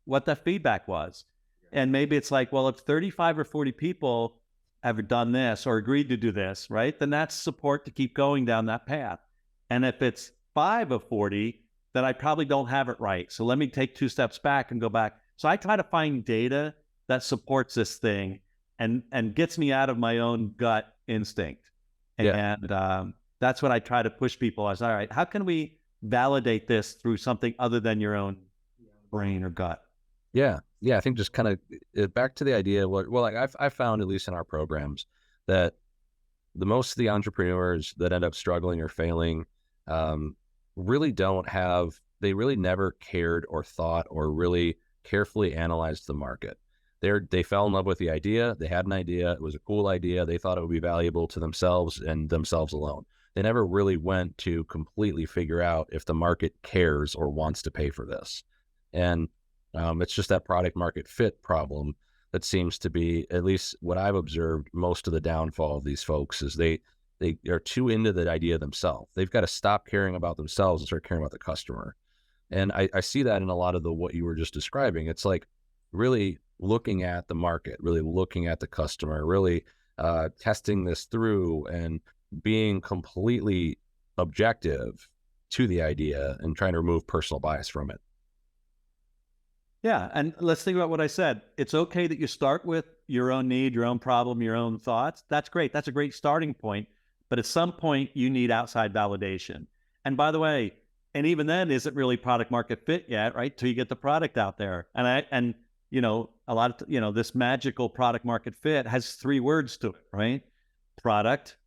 what that feedback was. And maybe it's like, well, if 35 or 40 people have done this or agreed to do this, right, then that's support to keep going down that path. And if it's 5 of 40, then I probably don't have it right. So let me take 2 steps back and go back. So I try to find data that supports this thing and gets me out of my own gut instinct. And that's what I try to push people as, all right, how can we validate this through something other than your own brain or gut? Yeah. I think just kind of back to the idea. Like I've found, at least in our programs, that most of the entrepreneurs that end up struggling or failing they really never cared or thought or really carefully analyzed the market. They fell in love with the idea. They had an idea. It was a cool idea. They thought it would be valuable to themselves and themselves alone. They never really went to completely figure out if the market cares or wants to pay for this. And it's just that product market fit problem that seems to be, at least what I've observed, most of the downfall of these folks is they are too into the idea themselves. They've got to stop caring about themselves and start caring about the customer. And I see that in a lot of what you were just describing. It's like really looking at the market, really looking at the customer, really testing this through and being completely objective to the idea and trying to remove personal bias from it. Yeah. And let's think about what I said. It's okay that you start with your own need, your own problem, your own thoughts. That's great. That's a great starting point. But at some point, you need outside validation. And by the way, and even then, is it really product market fit yet, right? Till you get the product out there. And a lot of, this magical product market fit has 3 words to it, right? Product,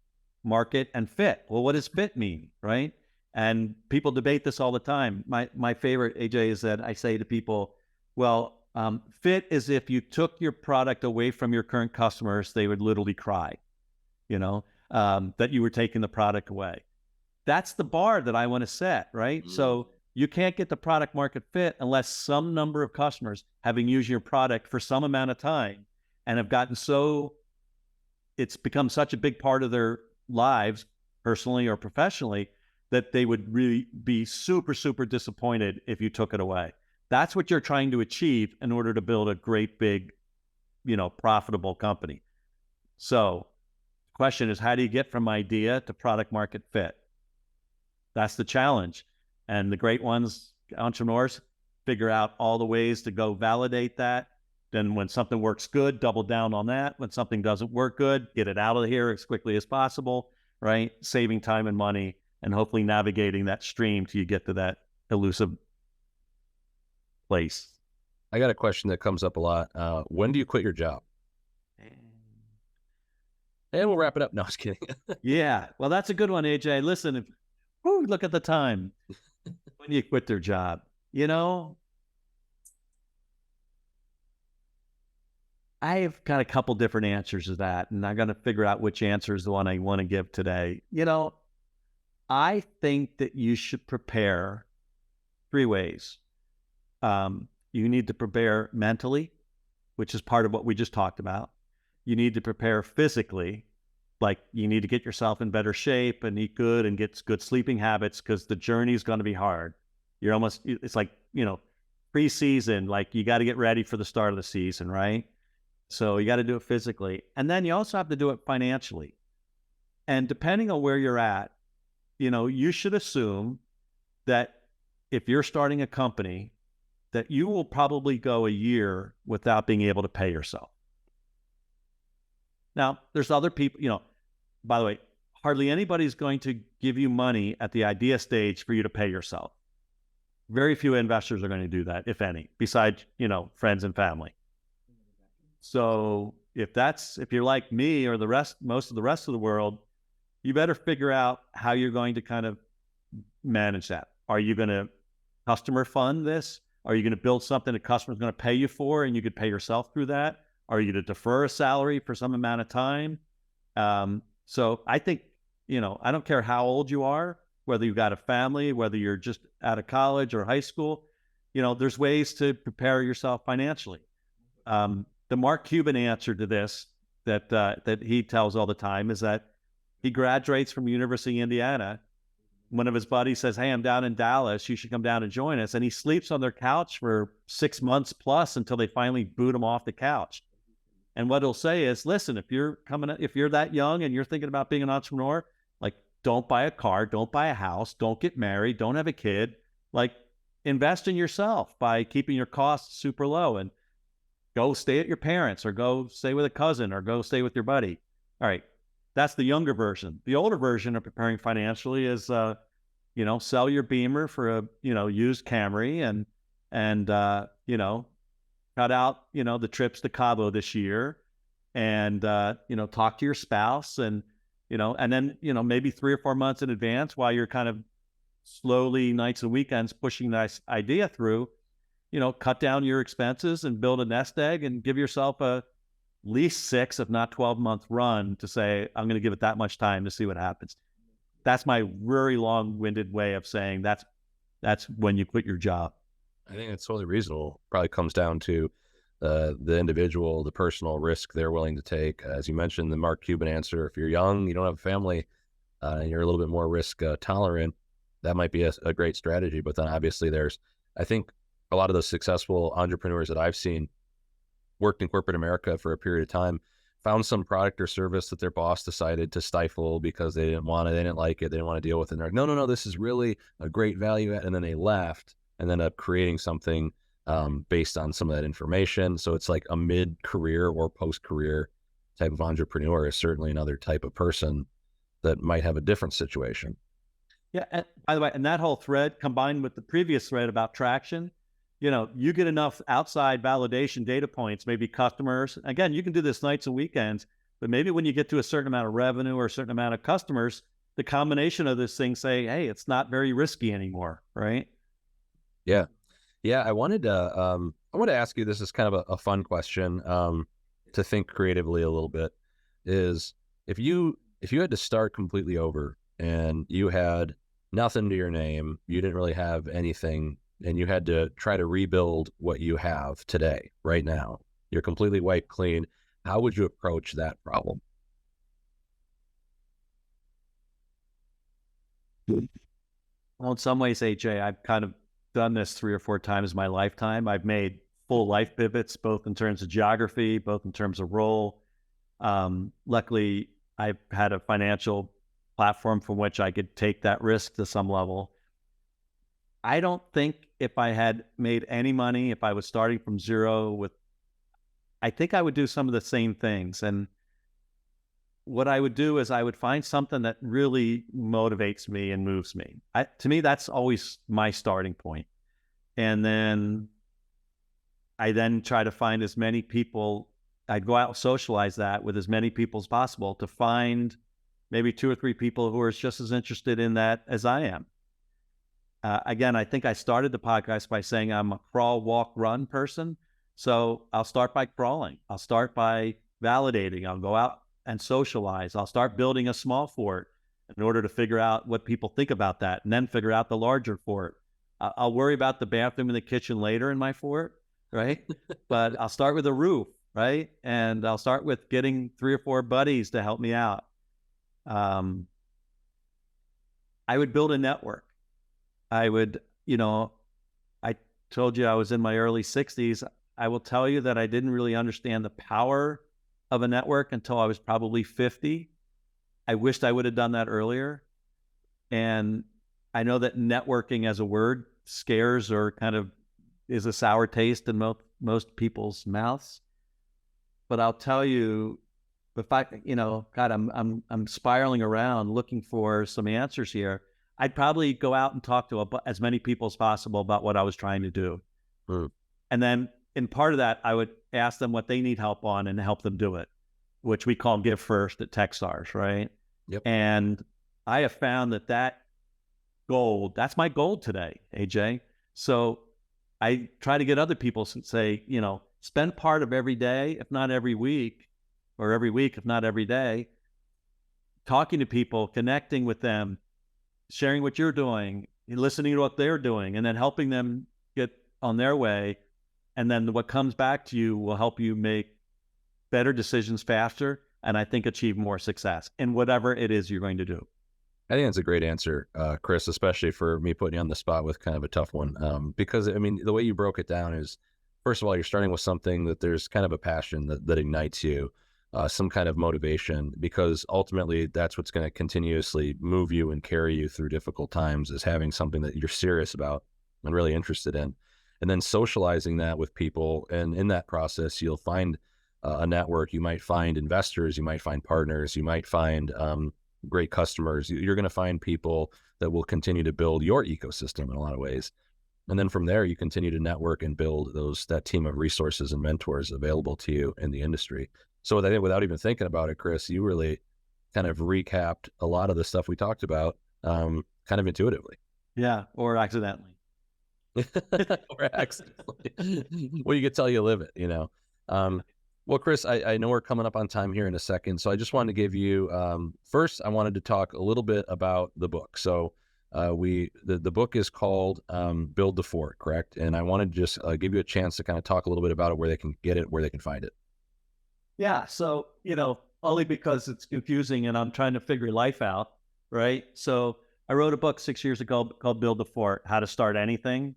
market, and fit. Well, what does fit mean, right? And people debate this all the time. My favorite, AJ, is that I say to people, well, fit is if you took your product away from your current customers, they would literally cry, that you were taking the product away. That's the bar that I want to set, right? Mm. So you can't get the product market fit unless some number of customers, having used your product for some amount of time and have gotten it's become such a big part of their lives, personally or professionally, that they would really be super, super disappointed if you took it away. That's what you're trying to achieve in order to build a great big, profitable company. So the question is, how do you get from idea to product market fit? That's the challenge. And the great ones, entrepreneurs, figure out all the ways to go validate that. Then when something works good, double down on that. When something doesn't work good, get it out of here as quickly as possible, right? Saving time and money, and hopefully navigating that stream till you get to that elusive place. I got a question that comes up a lot. When do you quit your job? And we'll wrap it up. No, I was kidding. Yeah. Well, that's a good one, AJ. Listen, look at the time. When you quit their job, I've got a couple different answers to that, and I'm going to figure out which answer is the one I want to give today. I think that you should prepare 3 ways. You need to prepare mentally, which is part of what we just talked about. You need to prepare physically, like you need to get yourself in better shape and eat good and get good sleeping habits, because the journey is going to be hard. It's like, pre-season, like you got to get ready for the start of the season, right? So you got to do it physically. And then you also have to do it financially. And depending on where you're at, you should assume that if you're starting a company, that you will probably go a year without being able to pay yourself. Now, there's other people, by the way, hardly anybody's going to give you money at the idea stage for you to pay yourself. Very few investors are going to do that, if any, besides, friends and family. So if you're like me or most of the rest of the world, you better figure out how you're going to kind of manage that. Are you going to customer fund this? Are you going to build something the customer's going to pay you for and you could pay yourself through that? Are you going to defer a salary for some amount of time? So I think, I don't care how old you are, whether you've got a family, whether you're just out of college or high school, there's ways to prepare yourself financially. The Mark Cuban answer to this that he tells all the time is that he graduates from University of Indiana. One of his buddies says, "Hey, I'm down in Dallas. You should come down and join us." And he sleeps on their couch for 6 months plus until they finally boot him off the couch. And what he'll say is, listen, if you're that young and you're thinking about being an entrepreneur, like, don't buy a car, don't buy a house, don't get married, don't have a kid, like, invest in yourself by keeping your costs super low and go stay at your parents or go stay with a cousin or go stay with your buddy. All right. That's the younger version. The older version of preparing financially is, sell your Beamer for a, used Camry and cut out, the trips to Cabo this year and, talk to your spouse and then, maybe 3 or 4 months in advance while you're kind of slowly nights and weekends pushing this idea through, cut down your expenses and build a nest egg and give yourself at least 6, if not 12-month run to say, I'm going to give it that much time to see what happens. That's my very long-winded way of saying that's when you quit your job. I think it's totally reasonable. Probably comes down to the individual, the personal risk they're willing to take. As you mentioned, the Mark Cuban answer, if you're young, you don't have a family, and you're a little bit more risk tolerant, that might be a great strategy. But then obviously I think a lot of those successful entrepreneurs that I've seen worked in corporate America for a period of time, found some product or service that their boss decided to stifle because they didn't like it, they didn't want to deal with it. And they're like, no, this is really a great value add. And then they left and ended up creating something based on some of that information. So it's like a mid-career or post-career type of entrepreneur is certainly another type of person that might have a different situation. Yeah. And by the way, and that whole thread combined with the previous thread about traction, you get enough outside validation data points, maybe customers. Again, you can do this nights and weekends, but maybe when you get to a certain amount of revenue or a certain amount of customers, the combination of this thing say, hey, it's not very risky anymore, right? Yeah. Yeah. I wanted to ask you, this is kind of a fun question to think creatively a little bit, is if you had to start completely over and you had nothing to your name, you didn't really have anything, and you had to try to rebuild what you have today, right now, you're completely wiped clean, how would you approach that problem? Well, in some ways, AJ, I've kind of done this 3 or 4 times in my lifetime. I've made full life pivots, both in terms of geography, both in terms of role. Luckily, I've had a financial platform from which I could take that risk to some level. I don't think if I had made any money, if I was starting from zero I think I would do some of the same things. And what I would do is I would find something that really motivates me and moves me. To me, that's always my starting point. And then I try to find as many people. I'd go out and socialize that with as many people as possible to find maybe 2 or 3 people who are just as interested in that as I am. Again, I think I started the podcast by saying I'm a crawl, walk, run person. So I'll start by crawling. I'll start by validating. I'll go out and socialize. I'll start building a small fort in order to figure out what people think about that, and then figure out the larger fort. I'll worry about the bathroom and the kitchen later in my fort, right? But I'll start with a roof, right? And I'll start with getting 3 or 4 buddies to help me out. I would build a network. I would, I told you I was in my early 60s. I will tell you that I didn't really understand the power of a network until I was probably 50. I wished I would have done that earlier. And I know that networking as a word scares or kind of is a sour taste in most people's mouths. But I'll tell you, if I, God, I'm spiraling around looking for some answers here. I'd probably go out and talk to as many people as possible about what I was trying to do. And then in part of that, I would ask them what they need help on and help them do it, which we call Give First at Techstars, right? Yep. And I have found that gold, that's my gold today, AJ. So I try to get other people to say, spend part of every day, if not every week, or every week, if not every day, talking to people, connecting with them, sharing what you're doing, listening to what they're doing, and then helping them get on their way. And then what comes back to you will help you make better decisions faster, and I think achieve more success in whatever it is you're going to do. I think that's a great answer, Chris, especially for me putting you on the spot with kind of a tough one. Because, I mean, the way you broke it down is, first of all, you're starting with something that there's kind of a passion that ignites you, some kind of motivation, because ultimately that's what's going to continuously move you and carry you through difficult times, is having something that you're serious about and really interested in. And then socializing that with people. And in that process, you'll find a network. You might find investors, you might find partners, you might find great customers. You're going to find people that will continue to build your ecosystem in a lot of ways. And then from there, you continue to network and build that team of resources and mentors available to you in the industry. So I think without even thinking about it, Chris, you really kind of recapped a lot of the stuff we talked about kind of intuitively. Yeah, or accidentally. Or accidentally. Well, you could tell you live it, Well, Chris, I know we're coming up on time here in a second, so I just wanted to give you, first, I wanted to talk a little bit about the book. So the book is called Build the Fort, correct? And I wanted to just give you a chance to kind of talk a little bit about it, where they can get it, where they can find it. Yeah, so, only because it's confusing and I'm trying to figure life out, right? So I wrote a book 6 years ago called Build the Fort, How to Start Anything.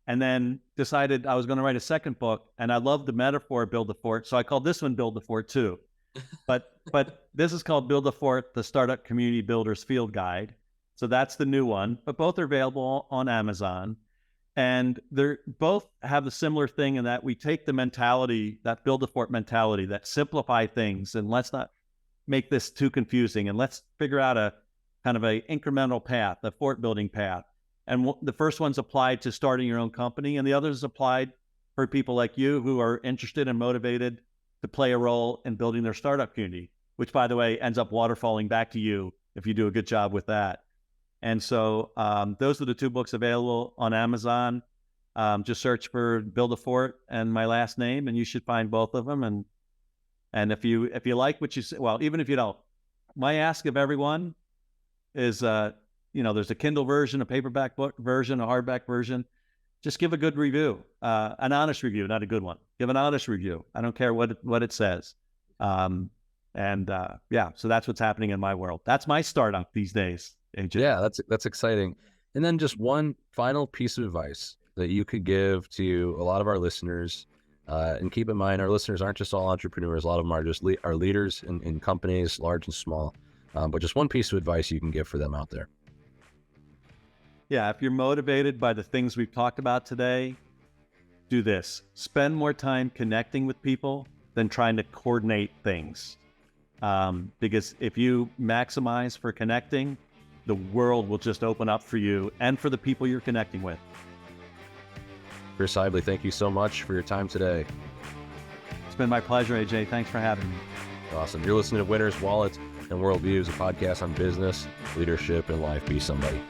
And then decided I was going to write a second book, and I love the metaphor Build the Fort, so I called this one Build the Fort too. But this is called Build the Fort, the Startup Community Builders Field Guide. So that's the new one, but both are available on Amazon. And they're both have the similar thing in that we take the mentality, that build a fort mentality, that simplify things, and let's not make this too confusing, and let's figure out a kind of a incremental path, a fort building path. And the first one's applied to starting your own company, and the other is applied for people like you who are interested and motivated to play a role in building their startup community, which, by the way, ends up waterfalling back to you if you do a good job with that. And so those are the 2 books available on Amazon. Just search for Build a Fort and my last name, and you should find both of them. And if you like what you say, well, even if you don't, my ask of everyone is, there's a Kindle version, a paperback book version, a hardback version. Just give a good review, an honest review, not a good one. Give an honest review. I don't care what it says. So that's what's happening in my world. That's my startup these days, AJ. Yeah, that's exciting. And then just one final piece of advice that you could give to a lot of our listeners. And keep in mind, our listeners aren't just all entrepreneurs. A lot of them are just are leaders in companies, large and small. But just one piece of advice you can give for them out there. Yeah, if you're motivated by the things we've talked about today, do this. Spend more time connecting with people than trying to coordinate things. Because if you maximize for connecting, the world will just open up for you and for the people you're connecting with. Chris Heivly, thank you so much for your time today. It's been my pleasure, AJ. Thanks for having me. Awesome. You're listening to Winners, Wallets, and Worldviews, a podcast on business, leadership, and life. Be somebody.